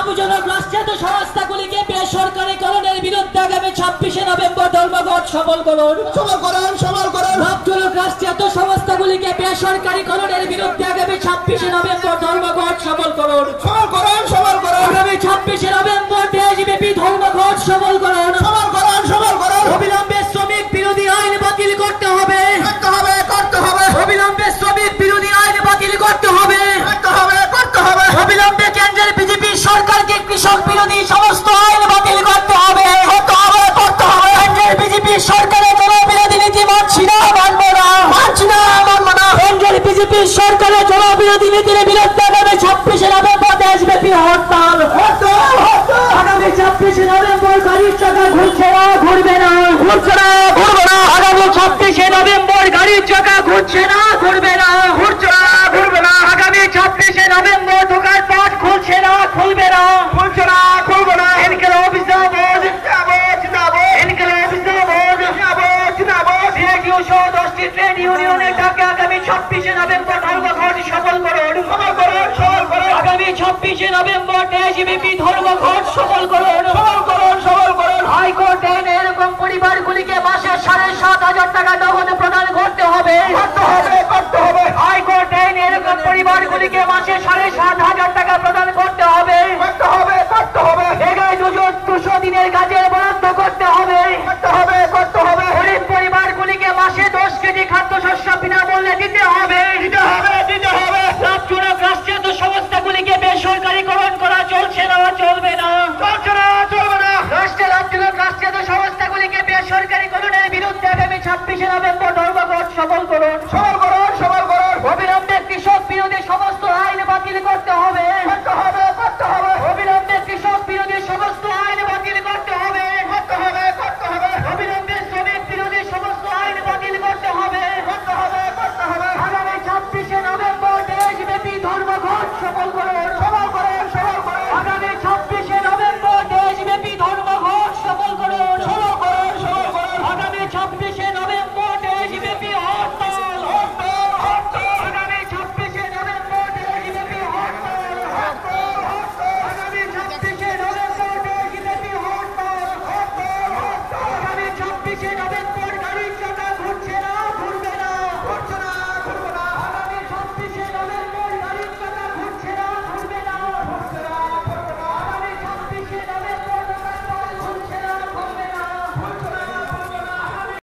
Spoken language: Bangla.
লাভজনক রাষ্ট্রায়ত্ত সংস্থাগুলিকে বেসরকারীকরণের বিরুদ্ধে আগামী 26শে নভেম্বর ধর্মঘট সফল করুন। লাভজনক রাষ্ট্রায়ত্ত সংস্থাগুলিকে বেসরকারীকরণের বিরুদ্ধে আগামী 26শে নভেম্বর ধর্মঘট সফল করুন। আগামী 26শে নভেম্বর দেশব্যাপী ধর্মঘট সফল করুন। অবিলম্বে শ্রমিক বিরোধী আইন বাতিল করতে হবে। অবিলম্বে শ্রমিক বিরোধী আইন বাতিল করতে হবে। অবিলম্বে কেন্দ্রের বিজেপি সরকারকে কৃষক বিরোধী সমস্ত আইন বাতিল করতে হবে। কেন্দ্রের বিজেপি সরকারের জনবিরোধী নীতি মানছি না, মানব না। কেন্দ্রের বিজেপি সরকারের জনবিরোধী নীতির বিরুদ্ধে আগামী 26শে নভেম্বর দেশব্যাপী হরতাল। আগামী 26শে নভেম্বর গাড়ির চাকা ঘুরছে না, ঘুরবে না। আগামী 26শে নভেম্বর গাড়ির চাকা ঘুরছে না, ঘুরবে না। আগামী 26শে নভেম্বর দোকান পাট খুলছে না, খুলবে না। ট্রেড ইউনিয়নের ডাকে আগামী 26শে নভেম্বর ধর্মঘট সফল করুন। আগামী 26শে নভেম্বর দেশব্যাপী ধর্মঘট সফল করুন। হাইকোর্ট আইনে এরকম পরিবারগুলিকে মাসে 7,500 টাকা নগদ প্রদান করতে হবে। হাইকোর্ট আইনে এরকম পরিবারগুলিকে মাসে 7,500 টাকা প্রদান করতে হবে। 200 দিনের কাজের বরাদ্দ করতে হবে। গরিব পরিবারগুলিকে মাসে 10 কেজি খাদ্যশস্য বিনামূল্যে দিতে হবে। লাভজনক রাষ্ট্রায়ত্ত সংস্থাগুলিকে বেসরকারীকরণ করা চলছে না, চলবে না। লাভজনক রাষ্ট্রায়ত্ত সংস্থাগুলিকে বেসরকারীকরণের বিরুদ্ধে আগামী 26শে নভেম্বর ধর্মঘট সফল করুন।